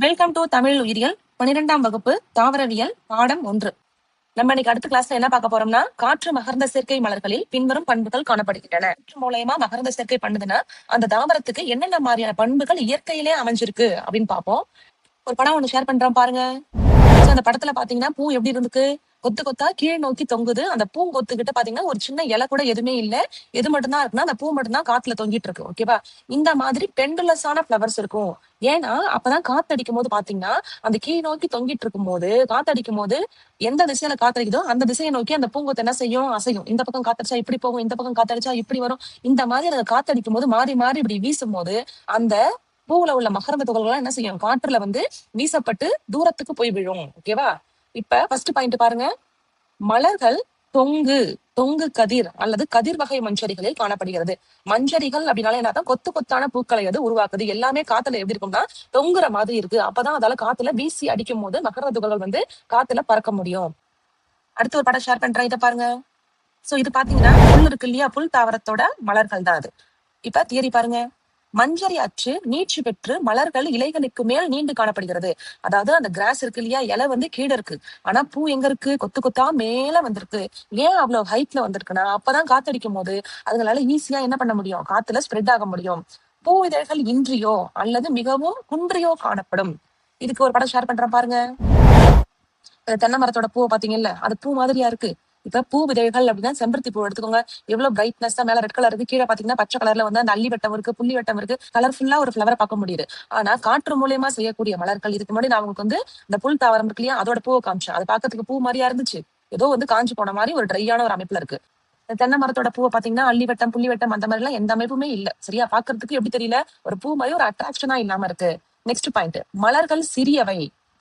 Welcome to Tamil உயிரியல் 12ஆம் வகுப்பு தாவரவியல் பாடம் 1. நம்ம இன்னைக்கு அடுத்த கிளாஸ்ல என்ன பார்க்க போறோம்னா, காற்று மகரந்த சேர்க்கை மலர்களில் பின்வரும் பண்புகள் காணப்படுகின்றன. காற்று மூலயமா மகரந்த சேர்க்கை பண்ணுதுன்னா அந்த தாவரத்துக்கு என்னென்ன மாதிரியான பண்புகள் இயற்கையிலே அமைஞ்சிருக்கு அப்படின்னு பார்ப்போம். ஒரு படம் ஒண்ணு ஷேர் பண்றோம் பாருங்க. அந்த படத்துல பாத்தீங்கன்னா பூ எப்படி இருந்துக்கு, கொத்து கொத்தா கீழ் நோக்கி தொங்குது. அந்த பூ கொத்துக்கிட்ட பாத்தீங்கன்னா ஒரு சின்ன இலை கூட எதுவுமே இல்ல. எது மட்டும்தான் இருக்குன்னா அந்த பூ மட்டும்தான் காத்துல தொங்கிட்டு இருக்கு. ஓகேவா? இந்த மாதிரி பெண்டுலஸான ஃபிளவர்ஸ் இருக்கும். ஏன்னா அப்பதான் காத்தடிக்கும் போது பாத்தீங்கன்னா அந்த கீழ் நோக்கி தொங்கிட்டு இருக்கும் போது காத்தடிக்கும் போது எந்த திசையில காத்தடிக்குதோ அந்த திசையை நோக்கி அந்த பூங்கொத்து என்ன செய்யும், அசையும். இந்த பக்கம் காத்தடிச்சா இப்படி போகும், இந்த பக்கம் காத்தடிச்சா இப்படி வரும். இந்த மாதிரி அந்த காத்தடிக்கும் போது மாறி மாறி இப்படி வீசும் போது அந்த பூவுல உள்ள மகரந்த துகள்கள் என்ன செய்யும், காற்றுல வீசப்பட்டு தூரத்துக்கு போய் விழும். ஓகேவா? இப்ப ஃபர்ஸ்ட் பாயிண்ட் பாருங்க. மலர்கள் தொங்கு தொங்கு கதிர் அல்லது கதிர் வகை மஞ்சரிகளில் காணப்படுகிறது. மஞ்சரிகள் அப்படின்னால என்னதான் கொத்து கொத்தான பூக்களை அது உருவாக்குது. எல்லாமே காத்துல எப்படி இருக்கும்னா தொங்குற மாதிரி இருக்கு. அப்பதான் அதால காத்துல வீசி அடிக்கும் போது மகரந்த துகள்கள் காத்துல பறக்க முடியும். அடுத்து ஒரு படம் ஷேர் பண்றேன், இதை பாருங்க. சோ இது பாத்தீங்கன்னா புல் இருக்கு இல்லையா, புல் தாவரத்தோட மலர்கள் தான் அது. இப்ப தியரி பாருங்க. மஞ்சரி அச்சு நீட்சி பெற்று மலர்கள் இலைகளுக்கு மேல் நீண்டு காணப்படுகிறது. அதாவது அந்த கிராஸ் இருக்கு இல்லையா, இலை கீழே இருக்கு. ஆனா பூ எங்க இருக்கு, கொத்து கொத்தா மேல வந்திருக்கு. ஏன் அவ்வளவு ஹைட்ல வந்திருக்குன்னா அப்பதான் காத்தடிக்கும் போது அதுங்களால ஈஸியா என்ன பண்ண முடியும், காத்துல ஸ்ப்ரெட் ஆக முடியும். பூ இதழ்கள் இன்றியோ அல்லது மிகவும் குன்றியோ காணப்படும். இதுக்கு ஒரு படம் ஷேர் பண்றேன் பாருங்க. தென்னை மரத்தோட பூவை பாத்தீங்கல்ல, அது பூ மாதிரியா இருக்கு. இப்ப பூ விதைகள் அப்படின்னா செம்பருத்தி பூ எடுத்துக்கோங்க. எவ்வளவு பிரைட்னஸ் தான், மேல ரெட் கலர் இருக்கு, கீழே பாத்தீங்கன்னா பச்சை கலர்ல அந்த அள்ளி வட்டம் இருக்கு, புள்ளி வட்டம் இருக்கு. கலர்ஃபுல்லா ஒரு ஃபிளவரை பார்க்க முடியுது. ஆனா காற்று மூலியமா செய்யக்கூடிய மலர்கள், இதுக்கு முன்னாடி நான் உங்களுக்கு இந்த புல் தாவரம் இருக்கு இல்லையா, அதோட பூவை காமிச்சேன். அது பாக்கிறதுக்கு பூ மாதிரியா இருந்துச்சு, ஏதோ காஞ்சு போன மாதிரி ஒரு ட்ரையான ஒரு அமைப்புல இருக்கு. தென்னை மரத்தோட பூவை பாத்தீங்கன்னா அள்ளி வட்டம் புள்ளி வட்டம் அந்த மாதிரி எல்லாம் எந்த அமைப்புமே இல்ல. சரியா? பாக்குறதுக்கு எப்படி தெரியல, ஒரு பூ மாதிரி ஒரு அட்ராக்ஷனா இல்லாம இருக்கு. நெக்ஸ்ட் பாயிண்ட், மலர்கள் சிறியவை.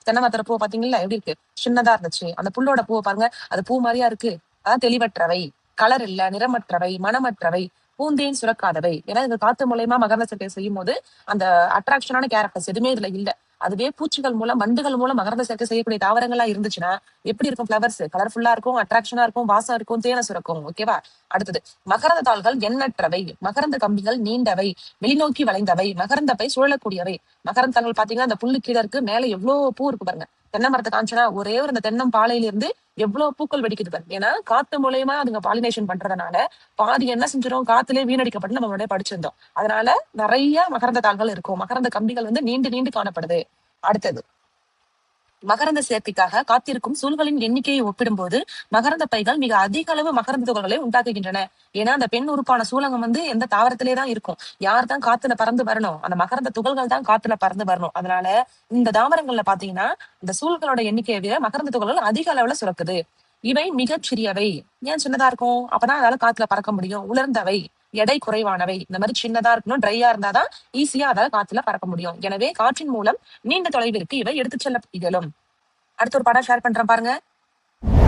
தென்னை மரத்தோட பூவை பாத்தீங்களா எப்படி இருக்கு, சின்னதா இருந்துச்சு. அந்த புல்லோட பூவை பாருங்க, அது பூ மாதிரியா இருக்கு. அதான் தெளிவற்றவை, கலர் இல்ல, நிறமற்றவை, மனமற்றவை, பூந்தேன் சுரக்காதவை. ஏன்னா இந்த காத்து மூலயமா மகரந்த சேர்க்கை செய்யும் போது அந்த அட்ராக்ஷனான கேரக்டர்ஸ் எதுவுமே இதுல இல்ல. அதுவே பூச்சிகள் மூலம் வண்டுகள் மூலம் மகரந்த சேர்க்கை செய்யக்கூடிய தாவரங்களா இருந்துச்சுன்னா எப்படி இருக்கும், பிளவர்ஸ் கலர்ஃபுல்லா இருக்கும், அட்ராக்ஷனா இருக்கும், வாசம் இருக்கும், தேன சுரக்கும். ஓகேவா? அடுத்தது, மகரந்த தாள்கள் எண்ணற்றவை, மகரந்த கம்பிகள் நீண்டவை, வெளிநோக்கி வளைந்தவை, மகரந்த பை சுழலக்கூடியவை. மகரந்த தாள்கள் பாத்தீங்கன்னா அந்த புல்லு கீழே இருக்கு, மேல எவ்வளவு பூ இருக்கு பாருங்க. தென்னை மரத்தை காமிச்சனா ஒரே ஒரு அந்த தென்னம் பாலையில இருந்து எவ்வளவு பூக்கள் வெடிக்குது பாருங்க. ஏன்னா காத்து மூலயமா அதுங்க பாலினேஷன் பண்றதுனால பாதி என்ன செஞ்சிடும், காத்துலயே வீணடிக்கப்பட்டு நம்ம முன்னாடியே படிச்சிருந்தோம். அதனால நிறைய மகரந்த தாள்கள் இருக்கும். மகரந்த கம்பிகள் நீண்டு நீண்டு காணப்படுது. அடுத்தது, மகரந்த சேர்க்கைக்காக காத்திருக்கும் சூழ்களின் எண்ணிக்கையை ஒப்பிடும்போது மகரந்த பைகள் மிக அதிக அளவு மகரந்த துகள்களை உண்டாக்குகின்றன. ஏன்னா அந்த பெண் உறுப்பான சூலகம் எந்த தாவரத்திலே தான் இருக்கும். யார் தான் காத்துல பறந்து வரணும், அந்த மகரந்த துகள்கள் தான் காத்துல பறந்து வரணும். அதனால இந்த தாவரங்கள்ல பாத்தீங்கன்னா இந்த சூழ்களோட எண்ணிக்கையை விட மகரந்த துகள்கள் அதிக அளவுல சுரக்குது. இவை மிகச் சிறியவை. ஏன் சின்னதா இருக்கும், அப்பதான் அதால காத்துல பறக்க முடியும். உலர்ந்தவை, எடை குறைவானவை. இந்த மாதிரி சின்னதா இருக்கணும், ட்ரையா இருந்தாதான் ஈஸியா அதால காத்துல பறக்க முடியும். எனவே காற்றின் மூலம் நீண்ட தொலைவிற்கு இவை எடுத்துச் செல்ல இயலும். அடுத்த ஒரு படம் ஷேர் பண்றேன் பாருங்க.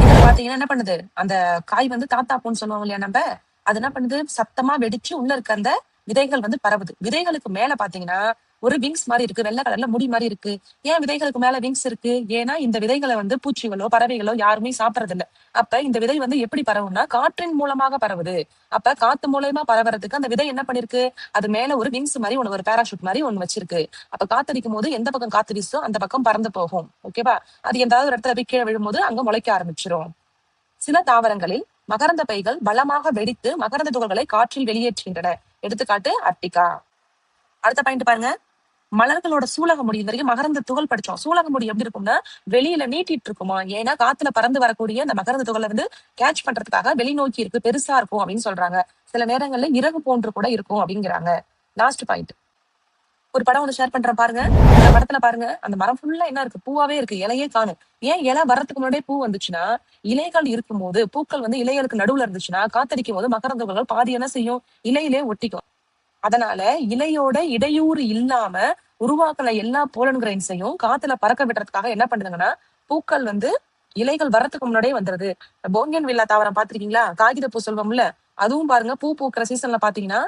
இதுல பாத்தீங்கன்னா என்ன பண்ணுது, அந்த காய் தாத்தா பூன்னு சொல்லுவாங்க இல்லையா நம்ம, அது என்ன பண்ணுது, சத்தமா வெடிச்சு உள்ள இருக்க அந்த விதைகள் பரவுது. விதைகளுக்கு மேல பாத்தீங்கன்னா ஒரு விங்ஸ் மாதிரி இருக்கு, வெள்ளை கலர்ல முடி மாதிரி இருக்கு. ஏன் விதைகளுக்கு மேல விங்ஸ் இருக்கு? ஏன்னா இந்த விதைகளை பூச்சிகளோ பறவைகளோ யாருமே சாப்பிடறது இல்ல. அப்ப இந்த விதை எப்படி பரவும்னா காற்றின் மூலமாக பரவுது. அப்ப காத்து மூலயமா பரவுறதுக்கு அந்த விதை என்ன பண்ணிருக்கு, அது மேல ஒரு விங்ஸ் மாதிரி ஒண்ணு, ஒரு பேராஷூட் மாதிரி ஒண்ணு வச்சிருக்கு. அப்ப காத்தடிக்கும் போது எந்த பக்கம் காத்து வீசோ அந்த பக்கம் பறந்து போகும். ஓகேவா? அது எந்தாவது ஒரு இடத்துல போய் கீழே விழும்போது அங்க முளைக்க ஆரம்பிச்சிரும். சில தாவரங்களில் மகரந்த பைகள் பலமாக வெடித்து மகரந்த துகள்களை காற்றில் வெளியேற்றுகின்றன. எடுத்துக்காட்டு அர்டிகா. அடுத்த பாயிண்ட் பாருங்க. மலர்களோட சூலக முடி, இது வரைக்கும் மகரந்த துகள் படிச்சோம். சூலக முடி எப்படி இருக்கும்னா வெளியில நீட்டிட்டு இருக்குமா. ஏன்னா காத்துல பறந்து வரக்கூடிய அந்த மகரந்த துகளை கேட்ச் பண்றதுக்காக வெளிநோக்கி இருக்கு, பெருசா இருக்கும் அப்படின்னு சொல்றாங்க. சில நேரங்கள்ல இறகு போன்று கூட இருக்கும் அப்படிங்கிறாங்க. லாஸ்ட் பாயிண்ட், ஒரு படம் ஒண்ணு ஷேர் பண்றேன் பாருங்க. இந்த படத்துல பாருங்க, அந்த மரம் ஃபுல்லா என்ன இருக்கு, பூவாவே இருக்கு, இலையே காணும். ஏன் இலை வர்றதுக்கு முன்னாடியே பூ வந்துச்சுன்னா, இலைகள் இருக்கும் போது பூக்கள் இலைகளுக்கு நடுவுல இருந்துச்சுன்னா காத்தடிக்கும் போது மகரந்த துகள்கள் பாதி என்ன செய்யும், இலையிலே ஒட்டிக்கும். அதனால இலையோட இடையூறு இல்லாம உருவாக்குன எல்லா போலன் கிரைன்ஸையும் காத்துல பறக்க விடுறதுக்காக என்ன பண்ணுதுங்கன்னா பூக்கள் இலைகள் வர்றதுக்கு முன்னாடியே வந்துருது. போங்கன் வில்லா தாவரம் பாத்திருக்கீங்களா, காகித பூ சொல்வோம்ல, அதுவும் பாருங்க பூ பூக்கிற சீசன்ல பாத்தீங்கன்னா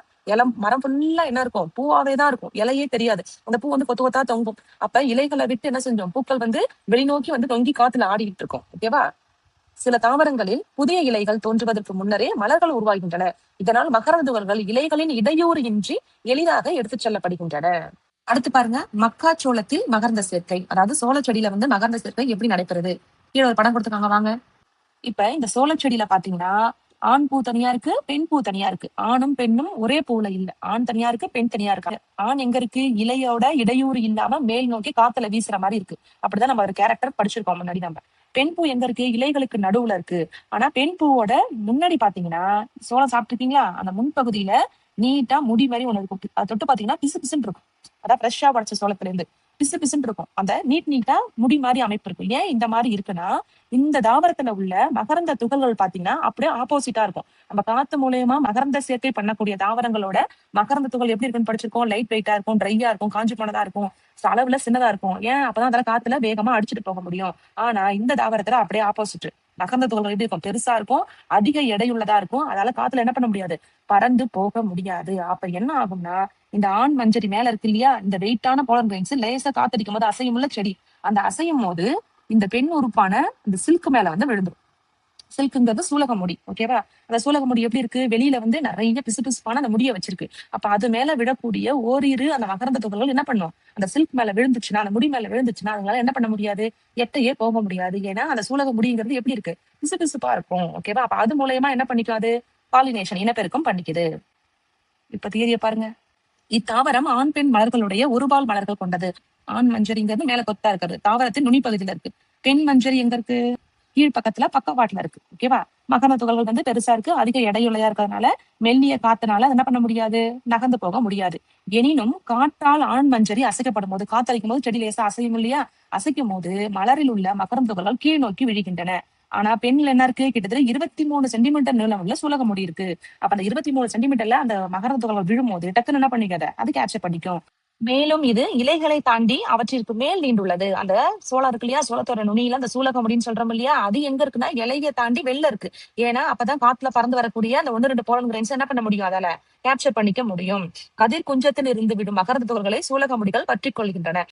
மரம் ஃபுல்லா என்ன இருக்கும், பூவாவே தான் இருக்கும், இலையே தெரியாது. அந்த பூ கொத்து கொத்தா தொங்கும். அப்ப இலைகளை விட்டு என்ன செஞ்சோம், பூக்கள் வெளிநோக்கி தொங்கி காத்துல ஆடிட்டு இருக்கும். ஓகேவா? சில தாவரங்களில் புதிய இலைகள் தோன்றுவதற்கு முன்னரே மலர்கள் உருவாகின்றன. இதனால் மகரந்த துகள்கள் இலைகளின் இடையூறு இன்றி எளிதாக எடுத்துச் செல்லப்படுகின்றன. அடுத்து பாருங்க, மக்காச்சோளத்தில் மகரந்த சேர்க்கை. அதாவது சோள செடியில வந்து மகரந்த சேர்க்கை எப்படி நடைபெறுது? கீழ ஒரு படம் கொடுத்துருக்காங்க வாங்க. இப்ப இந்த சோள செடியில பாத்தீங்கன்னா, ஆண் பூ தனியா இருக்கு, பெண் பூ தனியா இருக்கு. ஆணும் பெண்ணும் ஒரே பூவுல இல்ல. ஆண் தனியா இருக்கு, பெண் தனியா இருக்கு. ஆண் எங்க இருக்கு? இலையோட இடையூறு இல்லாம மேல் நோக்கி காத்துல வீசுற மாதிரி இருக்கு. அப்படிதான் நம்ம ஒரு கேரக்டர் படிச்சிருக்கோம் முன்னாடி நம்ம. பெண் பூ எங்க இருக்கு? இலைகளுக்கு நடுவுல இருக்கு. ஆனா பெண் பூவோட முன்னாடி பாத்தீங்கன்னா, சோளம் சாப்பிட்டுருக்கீங்களா? அந்த முன்பகுதியில நீட்டா முடி மாதிரி ஒண்ணு இருக்கும். அதை தொட்டு பாத்தீங்கன்னா பிசு பிசுன்னு இருக்கும். அதான் ஃப்ரெஷ்ஷா படைச்ச சோளத்துல இருந்து பிசு பிசுன்னு இருக்கும். அந்த நீட்டா முடி மாதிரி அமைப்பு இருக்கும். ஏன் இந்த மாதிரி இருக்குன்னா, இந்த தாவரத்துல உள்ள மகரந்த துகள்கள் பாத்தீங்கன்னா அப்படியே ஆப்போசிட்டா இருக்கும். நம்ம காத்து மூலியமா மகரந்த சேர்க்கை பண்ணக்கூடிய தாவரங்களோட மகரந்த துகள் எப்படி இருக்குன்னு படிச்சிருக்கோம். லைட் வெயிட்டா இருக்கும், ட்ரையா இருக்கும், காஞ்சி போனதா இருக்கும், அளவுல சின்னதா இருக்கும். ஏன்? அப்பதான் அதெல்லாம் காத்துல வேகமா அடிச்சுட்டு போக முடியும். ஆனா இந்த தாவரத்துல அப்படியே ஆப்போசிட். மகரந்த துகள்கள் எப்படி இருக்கும்? பெருசா இருக்கும், அதிக எடையுள்ளதா இருக்கும். அதனால காத்துல என்ன பண்ண முடியாது? பறந்து போக முடியாது. அப்ப என்ன ஆகும்னா, இந்த ஆண் மஞ்சரி மேல இருக்கு இல்லையா, இந்த வெயிட்டான போலன் கிரெயின்ஸ் லேசா காத்தடிக்கும் போது அசையும்ல செடி, அந்த அசையும் போது இந்த பெண் உறுப்பான இந்த சில்க் மேல வந்து விழுந்துரும். சில்க்ங்கிறது சூலக முடி. ஓகேவா? அந்த சூலக முடி எப்படி இருக்கு? வெளியில வந்து நிறைய பிசுபிசுப்பான அந்த முடியை வச்சிருக்கு. அப்ப அது மேல விடக்கூடிய ஓரிரு அந்த மகரந்த துகள்கள் என்ன பண்ணும்? அந்த சில்க் மேல விழுந்துச்சுன்னா, அந்த முடி மேல விழுந்துச்சுன்னா, அதனால என்ன பண்ண முடியாது? எட்டையே போக முடியாது. ஏன்னா அந்த சூலக முடிங்கிறது எப்படி இருக்கு? பிசுபிசுப்பா இருக்கும். ஓகேவா? அப்ப அது மூலயமா என்ன பண்ணிக்காது? பாலினேஷன், இனப்பெருக்கம் பண்ணிக்குது. இப்ப தியரிய பாருங்க. இத்தாவரம் ஆண் பெண் மலர்களுடைய ஒருபால் மலர்கள் கொண்டது. ஆண் மஞ்சரிங்கிறது மேல கொத்தா இருக்கிறது, தாவரத்தின் நுனிப்பகுதியில இருக்கு. பெண் மஞ்சரி எங்க இருக்கு? கீழ் பக்கத்துல பக்கவாட்டுல இருக்கு. ஓகேவா? மகரந்த துகள்கள் வந்து பெருசா இருக்கு, அதிக எடையுள்ளையா இருக்கிறதுனால மெல்லிய காத்துனால என்ன பண்ண முடியாது? நகர்ந்து போக முடியாது. எனினும் காற்றால் ஆண் மஞ்சரி அசைக்கப்படும் போது, காத்தடிக்கும் போது செடி லேசா அசையும் இல்லையா? அசைக்கும் போது மலரில் உள்ள மகரந்த துகள்கள் கீழ் நோக்கி விழுகின்றன. ஆனா பெண்ல என்ன இருக்கு? கிட்டத்தட்ட 23 சென்டிமீட்டர் நீளம் உள்ள சூலக முடி இருக்கு. அப்ப அந்த 23 சென்டிமீட்டர்ல அந்த மகரந்த துகள்கள் விழும்போது டக்குன்னு என்ன பண்ணிக்காத? அது கேப்சர் பண்ணிக்கும். மேலும் இது இலைகளை தாண்டி அவற்றிற்கு மேல் நீண்டுள்ளது. அந்த சோளம் இருக்கு இல்லையா, சோளத்தோட நுனியில அந்த சூலகம் அப்படின்னு சொல்றோம் இல்லையா, அது எங்க இருக்குன்னா இலையை தாண்டி வெளில இருக்கு. ஏன்னா அப்பதான் காத்துல பறந்து வரக்கூடிய அந்த 1, 2 போலன் கிரெயின்ஸ் என்ன பண்ண முடியும்? அதால கேப்சர் பண்ணிக்க முடியும். கதிர் குஞ்சத்தில் இருந்து விடும் மகரந்த துகள்களை சூலக முடிகள் பற்றிக் கொள்கின்றன.